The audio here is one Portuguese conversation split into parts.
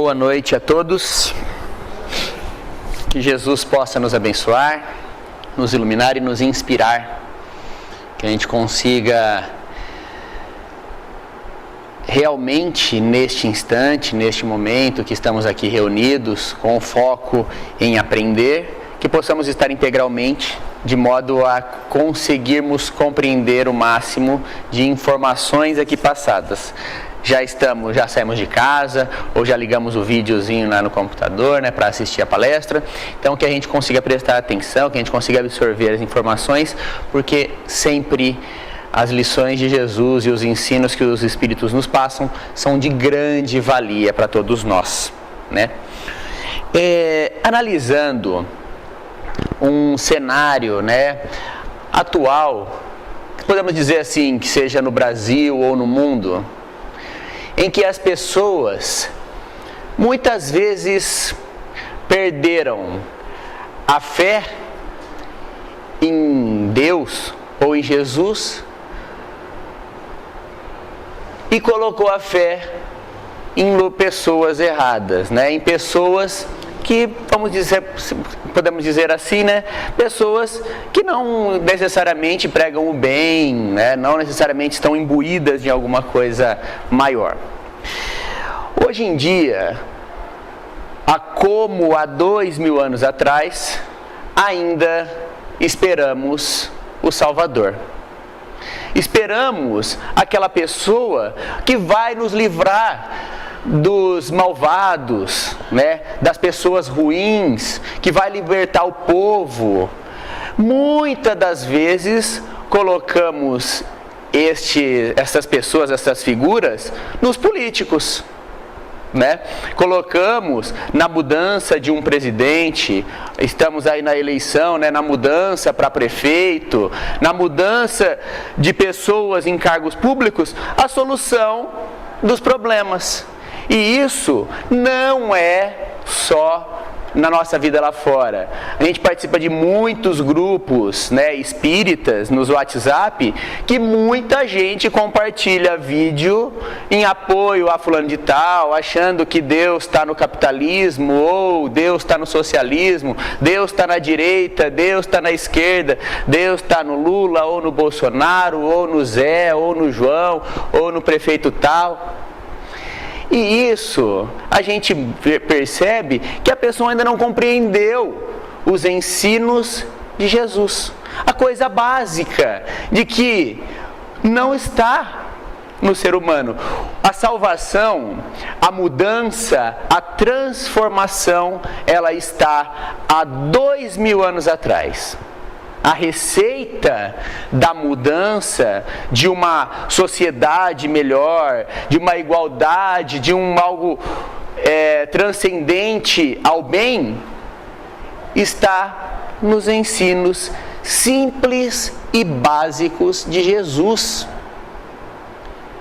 Boa noite a todos. Que Jesus possa nos abençoar, nos iluminar e nos inspirar. Que a gente consiga realmente neste instante, neste momento que estamos aqui reunidos, com foco em aprender, que possamos estar integralmente, de modo a conseguirmos compreender o máximo de informações aqui passadas. Já saímos de casa, ou já ligamos o videozinho lá no computador, para assistir a palestra. Então que a gente consiga prestar atenção, que a gente consiga absorver as informações, porque sempre as lições de Jesus e os ensinos que os Espíritos nos passam são de grande valia para todos nós, Analisando um cenário, atual, podemos dizer assim, que seja no Brasil ou no mundo, em que as pessoas muitas vezes perderam a fé em Deus ou em Jesus e colocou a fé em pessoas erradas, em pessoas que, podemos dizer assim, pessoas que não necessariamente pregam o bem, não necessariamente estão imbuídas de alguma coisa maior. Hoje em dia, como há 2000 anos atrás, ainda esperamos o Salvador. Esperamos aquela pessoa que vai nos livrar dos malvados, das pessoas ruins, que vai libertar o povo. Muitas das vezes colocamos essas pessoas, essas figuras, nos políticos. Colocamos na mudança de um presidente, estamos aí na eleição, na mudança para prefeito, na mudança de pessoas em cargos públicos, a solução dos problemas. E isso não é só na nossa vida lá fora. A gente participa de muitos grupos espíritas nos WhatsApp, que muita gente compartilha vídeo em apoio a fulano de tal, achando que Deus está no capitalismo, ou Deus está no socialismo, Deus está na direita, Deus está na esquerda, Deus está no Lula, ou no Bolsonaro, ou no Zé, ou no João, ou no prefeito tal. E isso, a gente percebe que a pessoa ainda não compreendeu os ensinos de Jesus. A coisa básica de que não está no ser humano. A salvação, a mudança, a transformação, ela está há 2000 anos atrás. A receita da mudança, de uma sociedade melhor, de uma igualdade, de algo transcendente ao bem, está nos ensinos simples e básicos de Jesus.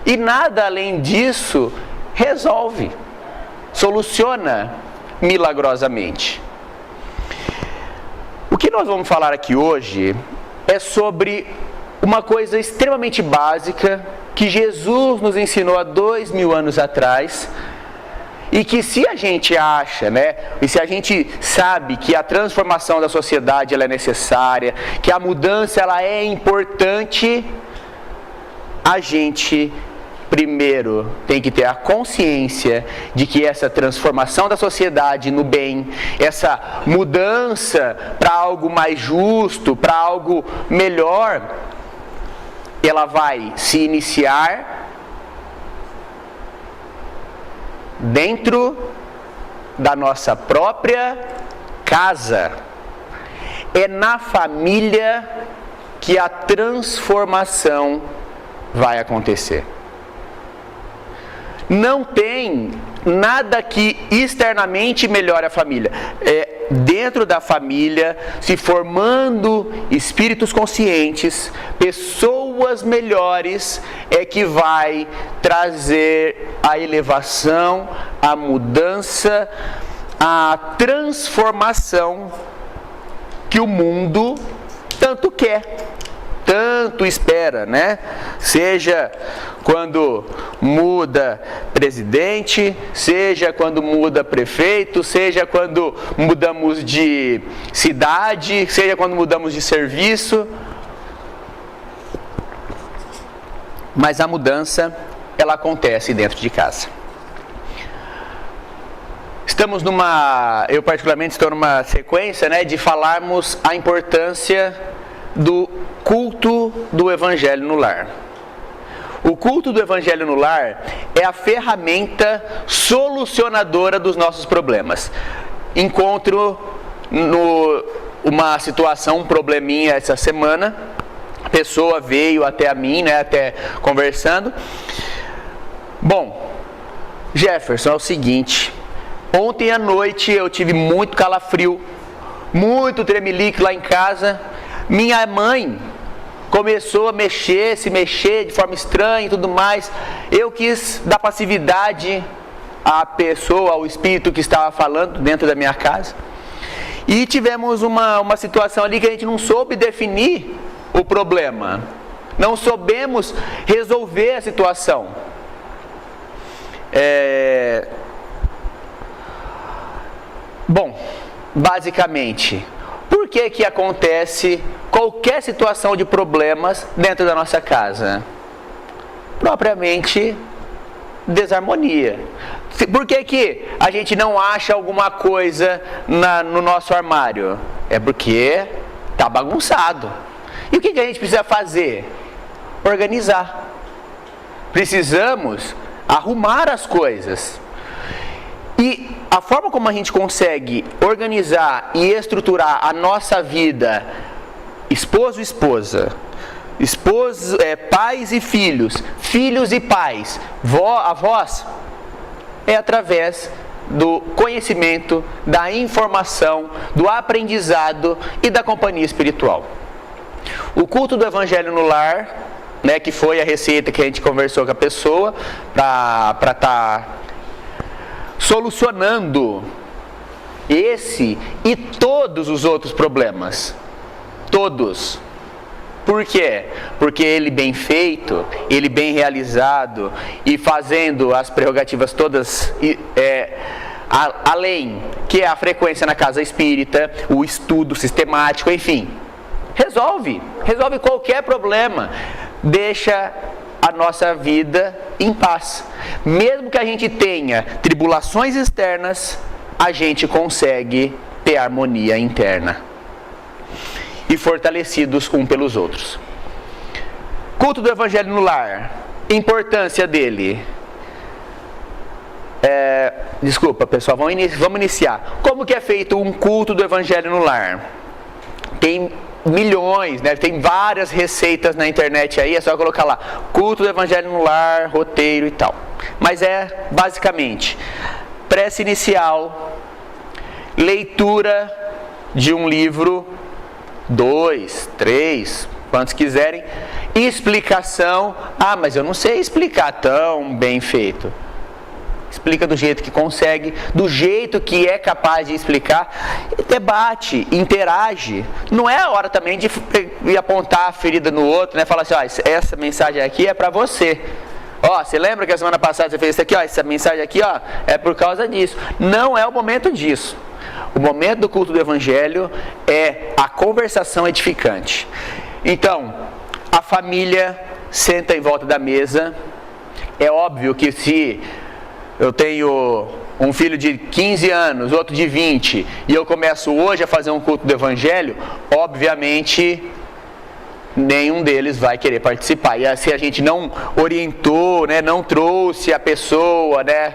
E nada além disso resolve, soluciona milagrosamente. O que nós vamos falar aqui hoje é sobre uma coisa extremamente básica que Jesus nos ensinou há 2000 anos atrás, e que se a gente acha, e se a gente sabe que a transformação da sociedade ela é necessária, que a mudança ela é importante, a gente primeiro tem que ter a consciência de que essa transformação da sociedade no bem, essa mudança para algo mais justo, para algo melhor, ela vai se iniciar dentro da nossa própria casa. É na família que a transformação vai acontecer. Não tem nada que externamente melhore a família. É dentro da família, se formando espíritos conscientes, pessoas melhores, é que vai trazer a elevação, a mudança, a transformação que o mundo tanto quer, tanto espera, Seja quando muda presidente, seja quando muda prefeito, seja quando mudamos de cidade, seja quando mudamos de serviço. Mas a mudança, ela acontece dentro de casa. Eu particularmente estou numa sequência, né, de falarmos a importância do culto do Evangelho no lar. O culto do Evangelho no lar é a ferramenta solucionadora dos nossos problemas. Encontro uma situação, um probleminha essa semana. A pessoa veio até a mim, né, até conversando. Bom, Jefferson, é o seguinte. Ontem à noite eu tive muito calafrio, muito tremelique lá em casa. Minha mãe começou a se mexer de forma estranha e tudo mais. Eu quis dar passividade à pessoa, ao espírito que estava falando dentro da minha casa. E tivemos uma situação ali que a gente não soube definir o problema. Não soubemos resolver a situação. Bom, basicamente, por que acontece qualquer situação de problemas dentro da nossa casa? Propriamente desarmonia. Por que a gente não acha alguma coisa no nosso armário? É porque está bagunçado. E o que a gente precisa fazer? Organizar. Precisamos arrumar as coisas. E a forma como a gente consegue organizar e estruturar a nossa vida, esposo e esposa, pais e filhos, filhos e pais, avós, é através do conhecimento, da informação, do aprendizado e da companhia espiritual. O culto do Evangelho no lar, né, que foi a receita que a gente conversou com a pessoa para estar solucionando esse e todos os outros problemas. Todos. Por quê? Porque ele bem feito, ele bem realizado e fazendo as prerrogativas todas além, que é a frequência na casa espírita, o estudo sistemático, enfim. Resolve qualquer problema. Deixa a nossa vida em paz. Mesmo que a gente tenha tribulações externas, a gente consegue ter harmonia interna. E fortalecidos um pelos outros. Culto do Evangelho no lar. Importância dele. Desculpa, pessoal, vamos iniciar. Como que é feito um culto do Evangelho no lar? Tem milhões, né? Tem várias receitas na internet aí, é só colocar lá, culto do Evangelho no lar, roteiro e tal. Mas é basicamente prece inicial, leitura de um livro, 2, 3, quantos quiserem, explicação. Mas eu não sei explicar tão bem feito. Explica do jeito que consegue, do jeito que é capaz de explicar, debate, interage. Não é a hora também de apontar a ferida no outro, né? Falar assim, essa mensagem aqui é para você. Você lembra que a semana passada você fez isso aqui? Essa mensagem aqui, é por causa disso. Não é o momento disso. O momento do culto do Evangelho é a conversação edificante. Então, a família senta em volta da mesa. É óbvio que se eu tenho um filho de 15 anos, outro de 20, e eu começo hoje a fazer um culto do Evangelho, obviamente nenhum deles vai querer participar. E se a gente não orientou, né, não trouxe a pessoa, né,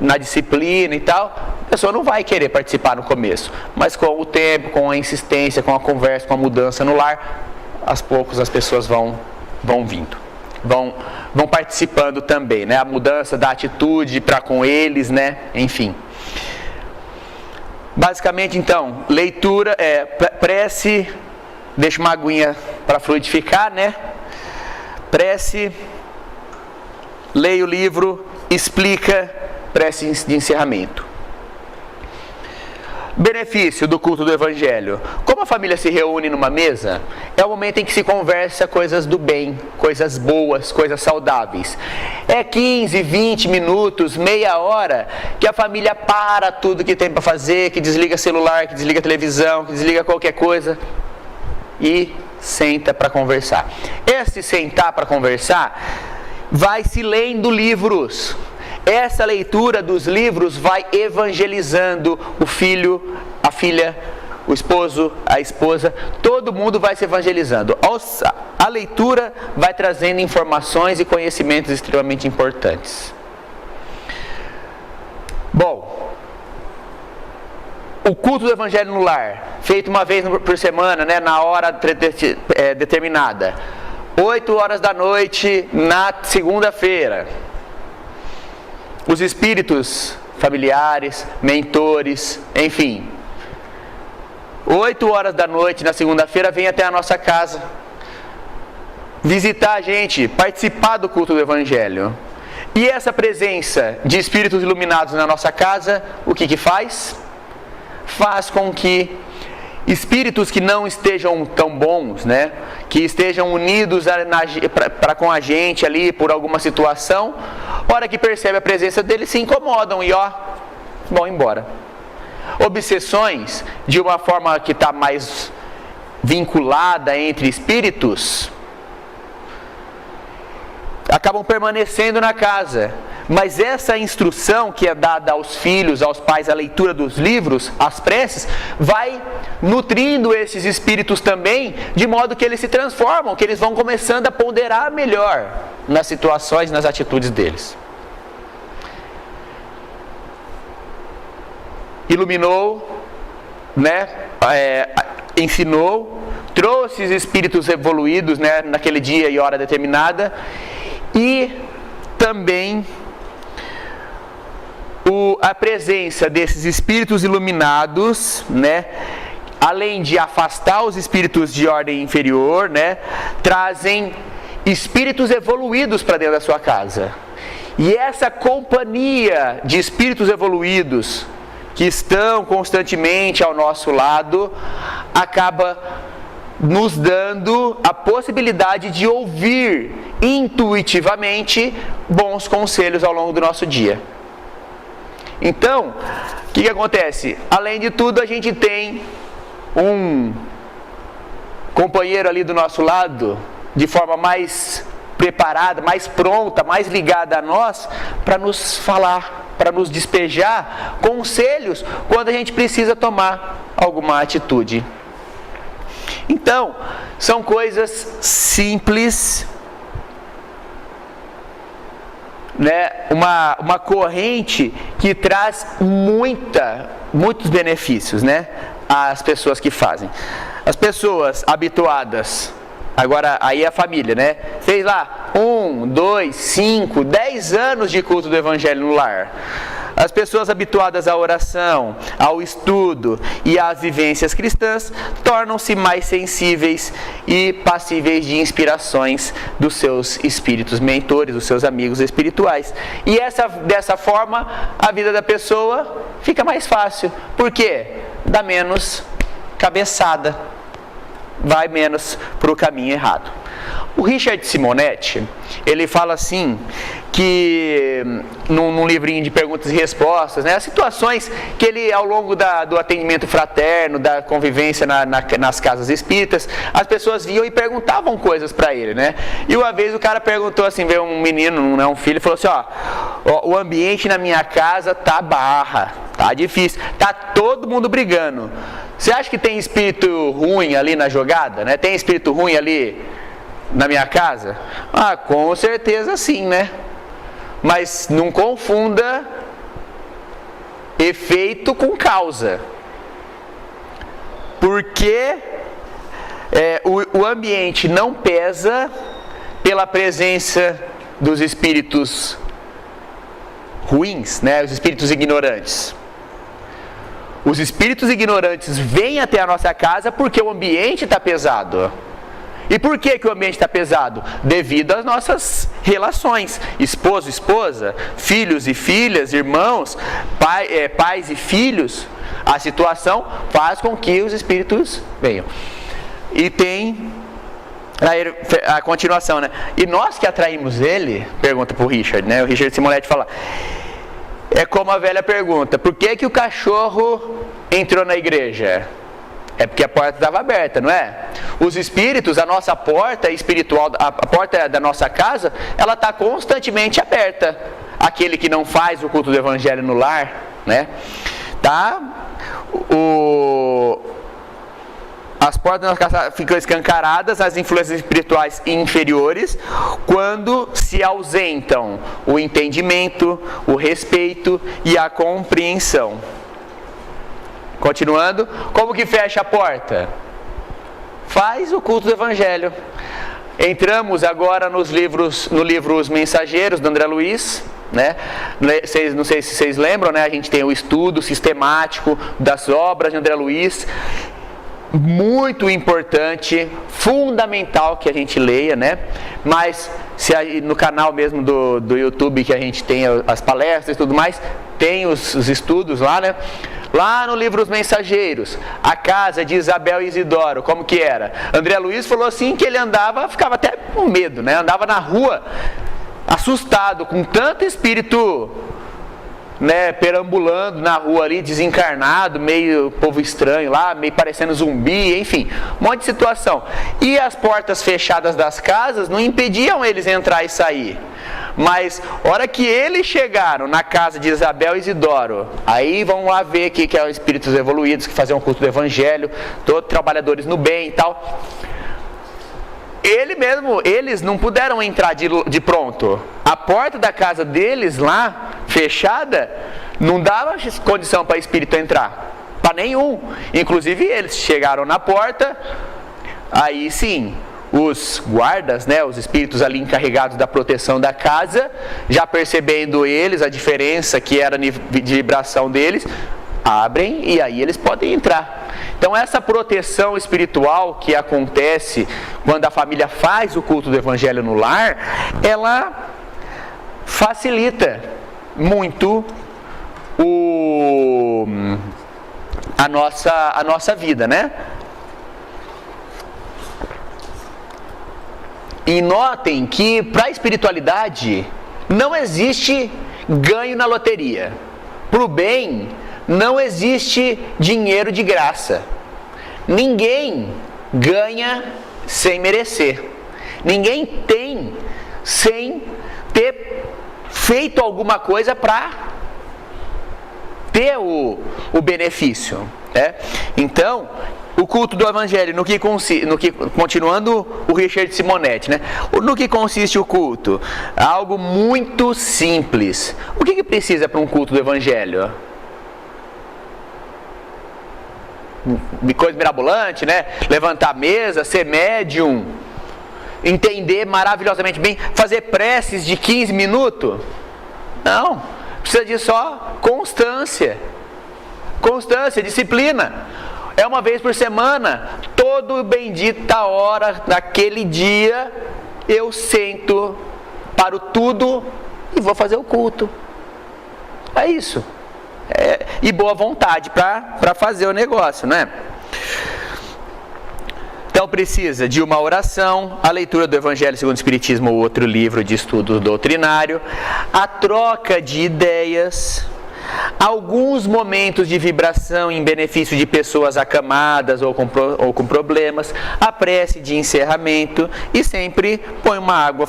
na disciplina e tal, a pessoa não vai querer participar no começo. Mas com o tempo, com a insistência, com a conversa, com a mudança no lar, aos poucos as pessoas vão vindo. Vão participando também, né? A mudança da atitude para com eles, né? Enfim. Basicamente, então, leitura, prece, deixa uma aguinha para fluidificar, né? Prece, leia o livro, explica, prece de encerramento. benefício do culto do Evangelho. Como a família se reúne numa mesa, é o momento em que se conversa coisas do bem, coisas boas, coisas saudáveis. É 15, 20 minutos, meia hora, que a família para tudo que tem para fazer, que desliga celular, que desliga televisão, que desliga qualquer coisa e senta para conversar. Esse sentar para conversar vai se lendo livros. Essa leitura dos livros vai evangelizando o filho, a filha, o esposo, a esposa, todo mundo vai se evangelizando. A leitura vai trazendo informações e conhecimentos extremamente importantes. Bom, o culto do Evangelho no lar, feito uma vez por semana, né, na hora determinada, 8 horas da noite na segunda-feira. Os espíritos familiares, mentores, enfim, 8 horas da noite na segunda-feira vem até a nossa casa visitar a gente, participar do culto do Evangelho. E essa presença de espíritos iluminados na nossa casa, o que faz? Faz com que espíritos que não estejam tão bons, né, que estejam unidos para com a gente ali por alguma situação, hora que percebe a presença deles, se incomodam e vão embora. Obsessões, de uma forma que está mais vinculada entre espíritos, acabam permanecendo na casa. Mas essa instrução que é dada aos filhos, aos pais, a leitura dos livros, as preces, vai nutrindo esses espíritos também, de modo que eles se transformam, que eles vão começando a ponderar melhor nas situações, nas atitudes deles. Iluminou, né? Ensinou, trouxe os espíritos evoluídos, né, naquele dia e hora determinada, e também a presença desses espíritos iluminados, né, além de afastar os espíritos de ordem inferior, né, trazem espíritos evoluídos para dentro da sua casa. E essa companhia de espíritos evoluídos que estão constantemente ao nosso lado acaba nos dando a possibilidade de ouvir intuitivamente bons conselhos ao longo do nosso dia. Então, o que acontece? Além de tudo, a gente tem um companheiro ali do nosso lado, de forma mais preparada, mais pronta, mais ligada a nós, para nos falar, para nos despejar conselhos quando a gente precisa tomar alguma atitude. Então, são coisas simples, né? Uma corrente que traz muitos benefícios, né, às pessoas que fazem. As pessoas habituadas, agora aí a família, né, fez lá 1, 2, 5, 10 anos de culto do Evangelho no lar. As pessoas habituadas à oração, ao estudo e às vivências cristãs tornam-se mais sensíveis e passíveis de inspirações dos seus espíritos mentores, dos seus amigos espirituais. E dessa forma, a vida da pessoa fica mais fácil. Por quê? Dá menos cabeçada, vai menos para o caminho errado. O Richard Simonetti, ele fala assim, que num livrinho de perguntas e respostas, né, as situações que ele, ao longo do atendimento fraterno, da convivência nas casas espíritas, as pessoas vinham e perguntavam coisas para ele, né? E uma vez o cara perguntou assim, veio um menino, um filho, falou assim, o ambiente na minha casa tá barra, tá difícil, tá todo mundo brigando. Você acha que tem espírito ruim ali na jogada, né? Tem espírito ruim ali na minha casa? Com certeza sim, né? Mas não confunda efeito com causa. Porque o ambiente não pesa pela presença dos espíritos ruins, né? Os espíritos ignorantes. Os espíritos ignorantes vêm até a nossa casa porque o ambiente está pesado. E por que o ambiente está pesado? Devido às nossas relações, esposo, esposa, filhos e filhas, irmãos, pais e filhos. a situação faz com que os espíritos venham. E tem a continuação, né? E nós que atraímos ele, pergunta para o Richard, né? O Richard Simonetti fala, é como a velha pergunta, por que o cachorro entrou na igreja? É porque a porta estava aberta, não é? Os espíritos, a nossa porta espiritual, a porta da nossa casa, ela está constantemente aberta. Aquele que não faz o culto do evangelho no lar, né? Tá? As portas da nossa casa ficam escancaradas, as influências espirituais inferiores, quando se ausentam o entendimento, o respeito e a compreensão. Continuando, como que fecha a porta? Faz o culto do evangelho. Entramos agora no livro Os Mensageiros, do André Luiz, né? Não sei se vocês lembram, né? A gente tem o estudo sistemático das obras de André Luiz, muito importante, fundamental que a gente leia, né? Mas no canal mesmo do YouTube que a gente tem as palestras e tudo mais, tem os estudos lá, né? Lá no livro Os Mensageiros, a casa de Isabel e Isidoro, como que era? André Luiz falou assim que ele ficava até com medo, né? Andava na rua, assustado, com tanto espírito, né, perambulando na rua ali, desencarnado, meio povo estranho lá, meio parecendo zumbi, enfim, um monte de situação. E as portas fechadas das casas não impediam eles entrar e sair. Mas, hora que eles chegaram na casa de Isabel e Isidoro, aí vão lá ver que é os espíritos evoluídos, que faziam o culto do evangelho, todos trabalhadores no bem e tal. Eles não puderam entrar de pronto. A porta da casa deles lá, fechada, não dava condição para espírito entrar. Para nenhum. Inclusive eles chegaram na porta, aí sim, os guardas, né, os espíritos ali encarregados da proteção da casa, já percebendo eles, a diferença que era de vibração deles, abrem e aí eles podem entrar. Então essa proteção espiritual que acontece quando a família faz o culto do evangelho no lar, ela facilita muito a nossa vida, né? E notem que para a espiritualidade não existe ganho na loteria. Para o bem não existe dinheiro de graça. Ninguém ganha sem merecer. Ninguém tem sem ter feito alguma coisa para ter o benefício. Né? Então, o culto do evangelho, continuando o Richard Simonetti, né? No que consiste o culto? Algo muito simples. O que precisa para um culto do evangelho? Coisa mirabolante, né? Levantar a mesa, ser médium, entender maravilhosamente bem, fazer preces de 15 minutos? Não, precisa de só constância, disciplina. É uma vez por semana, todo bendita hora, naquele dia, eu sento, paro tudo e vou fazer o culto. É isso. E boa vontade para fazer o negócio, né? Então precisa de uma oração, a leitura do Evangelho segundo o Espiritismo ou outro livro de estudo doutrinário, a troca de ideias, alguns momentos de vibração em benefício de pessoas acamadas ou com problemas, a prece de encerramento e sempre põe uma água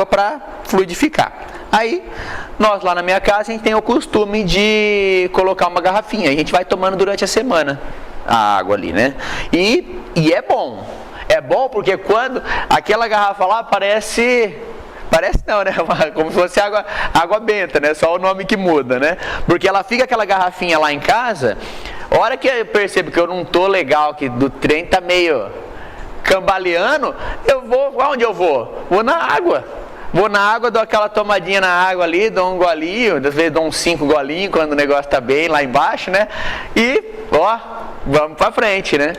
para fluidificar. Aí, nós lá na minha casa, a gente tem o costume de colocar uma garrafinha. A gente vai tomando durante a semana a água ali, né? E é bom. É bom porque quando aquela garrafa lá parece não, né? Como se fosse água benta, né? Só o nome que muda, né? Porque ela fica aquela garrafinha lá em casa, a hora que eu percebo que eu não tô legal, que do trem tá meio cambaleando, aonde eu vou? Vou na água. Vou na água, dou aquela tomadinha na água ali, dou um golinho, às vezes dou uns 5 golinhos quando o negócio tá bem lá embaixo, né? E, vamos pra frente, né?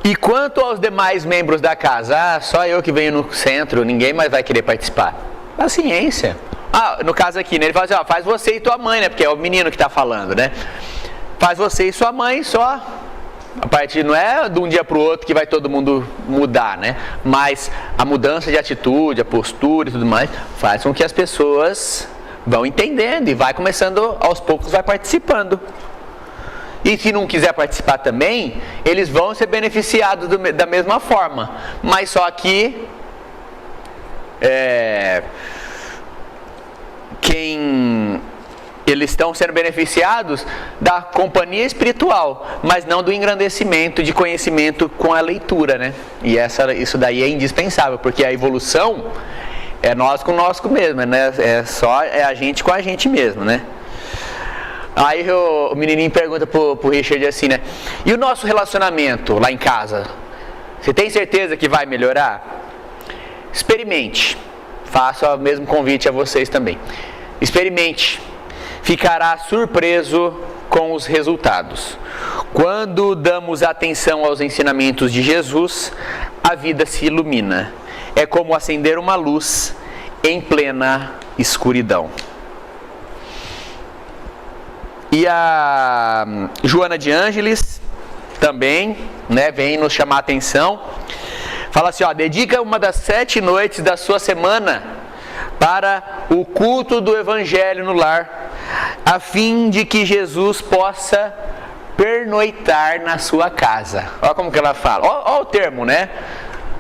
E Quanto aos demais membros da casa, só eu que venho no centro, ninguém mais vai querer participar. Paciência. No caso aqui, né, ele fala assim, faz você e tua mãe, né, porque é o menino que está falando, né? Faz você e sua mãe só. A partir, não é de um dia para o outro que vai todo mundo mudar, né? Mas a mudança de atitude, a postura e tudo mais, faz com que as pessoas vão entendendo e vai começando, aos poucos, vai participando. E se não quiser participar também, eles vão ser beneficiados da mesma forma. Mas só que eles estão sendo beneficiados da companhia espiritual, mas não do engrandecimento de conhecimento com a leitura, né? E isso daí é indispensável, porque a evolução é nós mesmo, né? É a gente com a gente mesmo, né? Aí o menininho pergunta pro Richard assim, né? E o nosso relacionamento lá em casa? Você tem certeza que vai melhorar? Experimente. Faço o mesmo convite a vocês também. Experimente. Ficará surpreso com os resultados. Quando damos atenção aos ensinamentos de Jesus, a vida se ilumina. É como acender uma luz em plena escuridão. E a Joana de Ângeles também, né, vem nos chamar a atenção. Fala assim, dedica uma das 7 noites da sua semana para o culto do Evangelho no lar, a fim de que Jesus possa pernoitar na sua casa. Olha como que ela fala, olha o termo, né?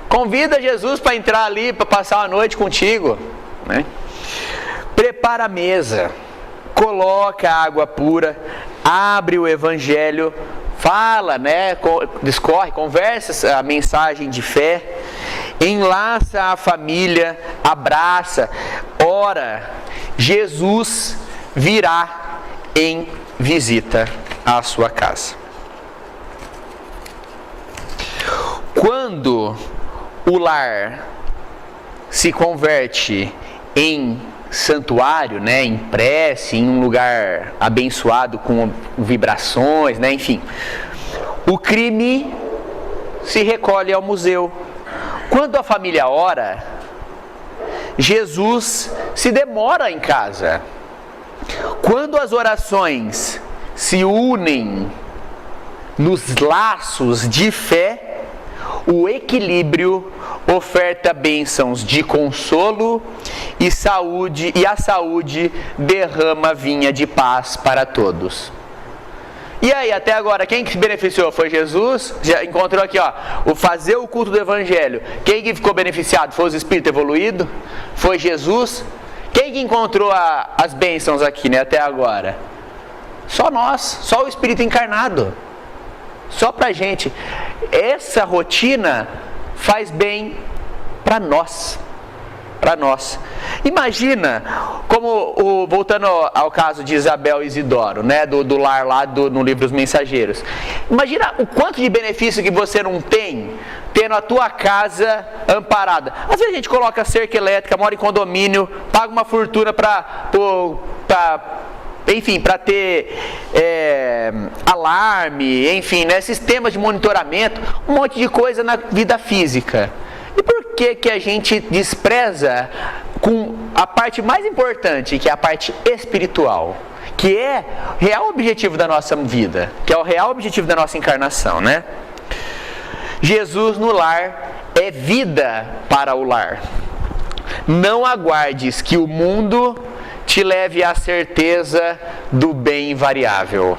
Convida Jesus para entrar ali, para passar uma noite contigo, né? Prepara a mesa, coloca a água pura, abre o Evangelho, fala, né? Discorre, conversa a mensagem de fé, enlaça a família, abraça, ora. Jesus virá em visita à sua casa. Quando o lar se converte em santuário, né, em prece, em um lugar abençoado com vibrações, né, enfim, o crime se recolhe ao museu. Quando a família ora, Jesus se demora em casa. Quando as orações se unem nos laços de fé, o equilíbrio oferta bênçãos de consolo e saúde, e a saúde derrama vinha de paz para todos. E aí, até agora, quem que se beneficiou? Foi Jesus? Já encontrou aqui, o fazer o culto do Evangelho. Quem que ficou beneficiado? Foi os espíritos evoluídos? Foi Jesus? Quem que encontrou as bênçãos aqui, né, até agora? Só nós, só o Espírito encarnado. Só pra gente. Essa rotina faz bem para nós. Para nós. Imagina, como voltando ao caso de Isabel e Isidoro, né, do lar lá no livro Os Mensageiros. Imagina o quanto de benefício que você não tem tendo a tua casa amparada. Às vezes a gente coloca cerca elétrica, mora em condomínio, paga uma fortuna para ter alarme, enfim, né, sistemas de monitoramento, um monte de coisa na vida física. E por que a gente despreza com a parte mais importante, que é a parte espiritual, que é o real objetivo da nossa vida, que é o real objetivo da nossa encarnação, né? Jesus no lar é vida para o lar. Não aguardes que o mundo te leve à certeza do bem invariável.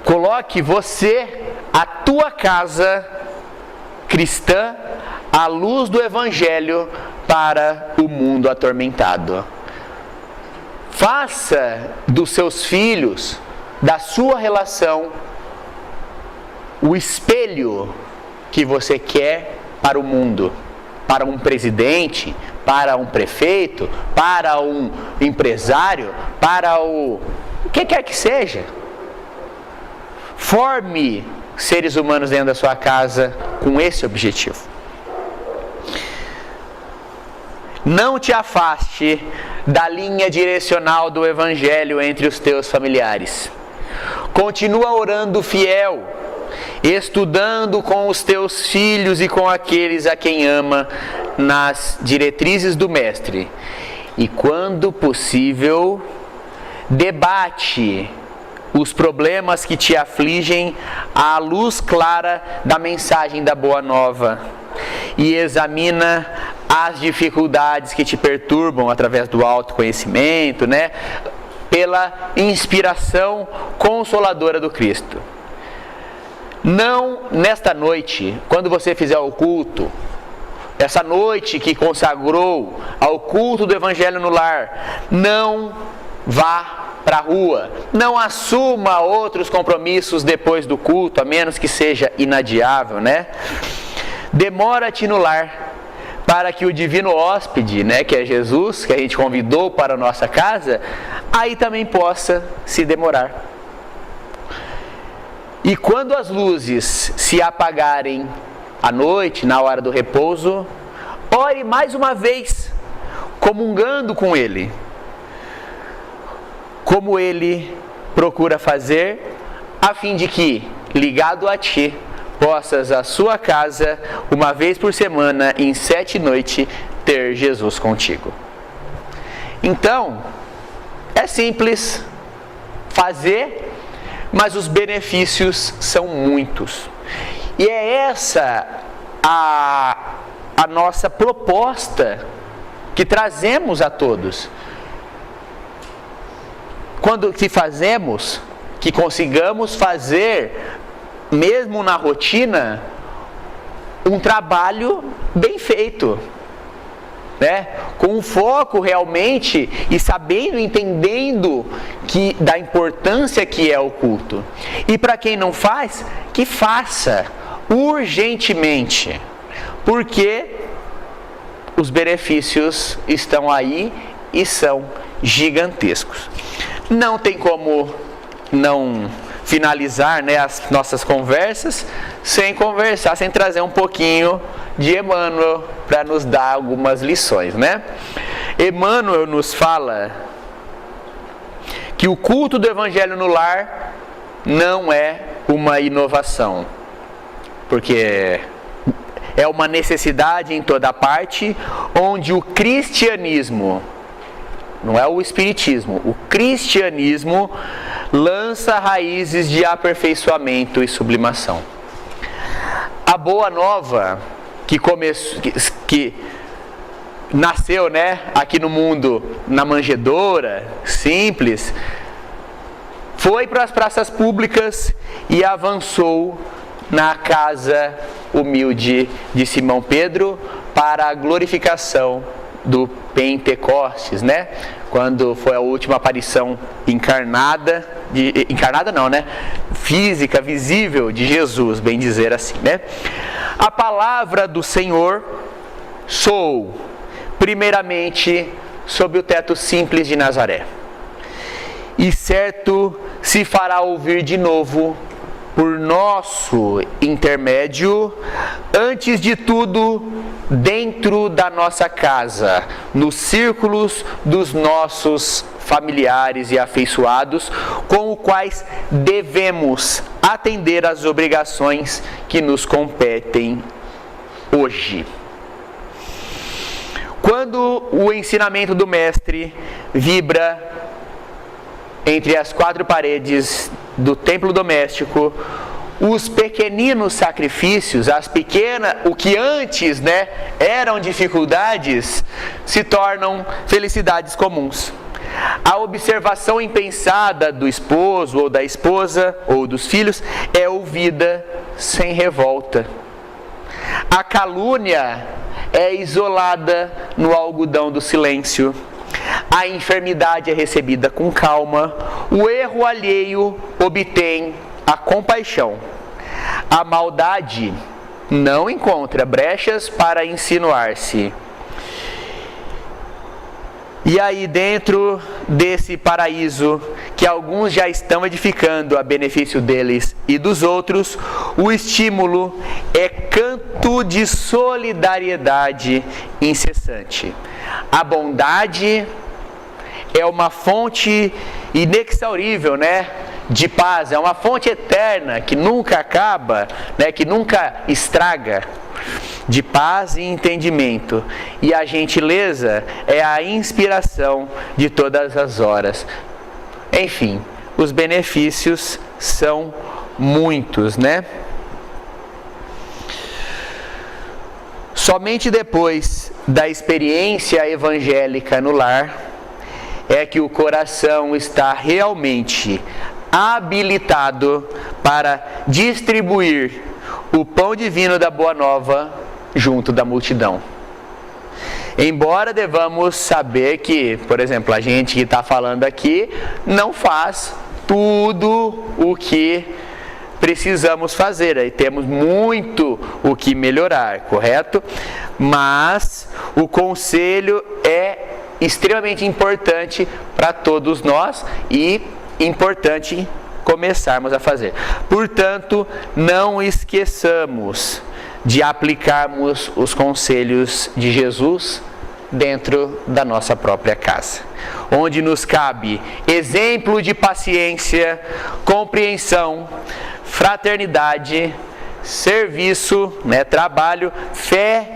Coloque você, a tua casa cristã, à luz do Evangelho para o mundo atormentado. Faça dos seus filhos, da sua relação, o espelho que você quer para o mundo, para um presidente, para um prefeito, para um empresário, para o que quer que seja. Forme seres humanos dentro da sua casa com esse objetivo. Não te afaste da linha direcional do Evangelho entre os teus familiares. Continua orando fiel estudando com os teus filhos e com aqueles a quem ama, nas diretrizes do Mestre. E quando possível, debate os problemas que te afligem à luz clara da mensagem da Boa Nova. E examina as dificuldades que te perturbam através do autoconhecimento, né? Pela inspiração consoladora do Cristo. Não nesta noite, quando você fizer o culto, essa noite que consagrou ao culto do Evangelho no lar, não vá para a rua, não assuma outros compromissos depois do culto, a menos que seja inadiável, né? Demora-te no lar, para que o divino hóspede, né, que é Jesus, que a gente convidou para a nossa casa, aí também possa se demorar. E quando as luzes se apagarem à noite, na hora do repouso, ore mais uma vez, comungando com Ele, como Ele procura fazer, a fim de que, ligado a Ti, possas a sua casa, uma vez por semana, em 7 noites, ter Jesus contigo. Então, é simples fazer, mas os benefícios são muitos. E é essa a nossa proposta que trazemos a todos. Quando que fazemos, que consigamos fazer, mesmo na rotina, um trabalho bem feito, né? Com um foco realmente e sabendo, entendendo da importância que é o culto. E para quem não faz, que faça urgentemente, porque os benefícios estão aí e são gigantescos. Não tem como não finalizar, né, as nossas conversas sem conversar, sem trazer um pouquinho de Emmanuel para nos dar algumas lições, né? Emmanuel nos fala que o culto do Evangelho no lar não é uma inovação, porque é uma necessidade em toda parte, onde o cristianismo, não é o espiritismo, o cristianismo lança raízes de aperfeiçoamento e sublimação. A Boa Nova, que nasceu, né, aqui no mundo, na manjedoura, simples, foi para as praças públicas e avançou na casa humilde de Simão Pedro para a glorificação do Pentecostes, né? Quando foi a última aparição encarnada não, né? Física, visível de Jesus, bem dizer assim, né? A palavra do Senhor soou primeiramente sob o teto simples de Nazaré, e certo se fará ouvir de novo por nosso intermédio, antes de tudo, dentro da nossa casa, nos círculos dos nossos familiares e afeiçoados, com os quais devemos atender às obrigações que nos competem hoje. Quando o ensinamento do Mestre vibra entre as 4 paredes do templo doméstico, os pequeninos sacrifícios, o que antes, né, eram dificuldades, se tornam felicidades comuns. A observação impensada do esposo ou da esposa ou dos filhos é ouvida sem revolta. A calúnia é isolada no algodão do silêncio. A enfermidade é recebida com calma. O erro alheio obtém a compaixão. A maldade não encontra brechas para insinuar-se. E aí, dentro desse paraíso que alguns já estão edificando a benefício deles e dos outros, o estímulo é canto de solidariedade incessante. A bondade é uma fonte inexaurível, né, de paz, é uma fonte eterna que nunca acaba, né, que nunca estraga, de paz e entendimento. E a gentileza é a inspiração de todas as horas. Enfim, os benefícios são muitos, né? Somente depois da experiência evangélica no lar é que o coração está realmente habilitado para distribuir o pão divino da Boa Nova junto da multidão. Embora devamos saber que, por exemplo, a gente que está falando aqui não faz tudo o que precisamos fazer, aí temos muito o que melhorar, correto? Mas o conselho é extremamente importante para todos nós e importante começarmos a fazer. Portanto, não esqueçamos de aplicarmos os conselhos de Jesus dentro da nossa própria casa, onde nos cabe exemplo de paciência, compreensão, fraternidade, serviço, né, trabalho, fé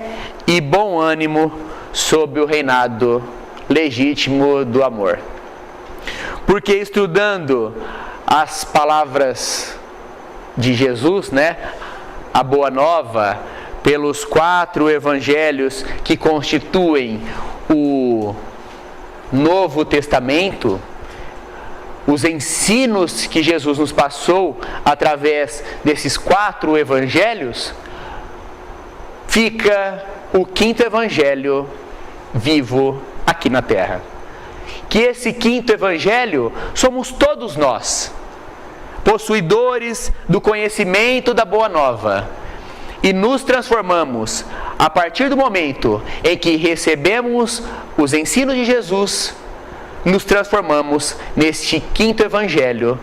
e bom ânimo sob o reinado legítimo do amor. Porque estudando as palavras de Jesus, né, a Boa Nova, pelos 4 evangelhos que constituem o Novo Testamento, os ensinos que Jesus nos passou através desses 4 evangelhos, fica o 5º evangelho vivo aqui na terra. Que esse 5º evangelho somos todos nós, possuidores do conhecimento da Boa Nova, e nos transformamos a partir do momento em que recebemos os ensinos de Jesus, nos transformamos neste 5º evangelho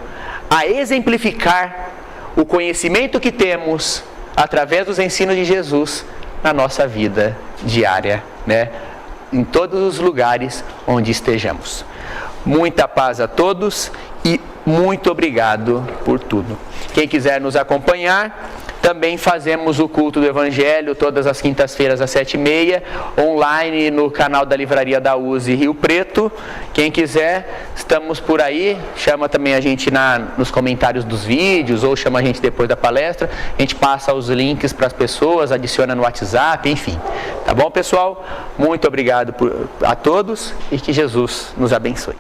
a exemplificar o conhecimento que temos através dos ensinos de Jesus na nossa vida diária, né? Em todos os lugares onde estejamos. Muita paz a todos e muito obrigado por tudo. Quem quiser nos acompanhar, também fazemos o culto do Evangelho todas as quintas-feiras às 7h30, online no canal da Livraria da USE Rio Preto. Quem quiser, estamos por aí, chama também a gente nos comentários dos vídeos, ou chama a gente depois da palestra, a gente passa os links para as pessoas, adiciona no WhatsApp, enfim. Tá bom, pessoal? Muito obrigado a todos e que Jesus nos abençoe.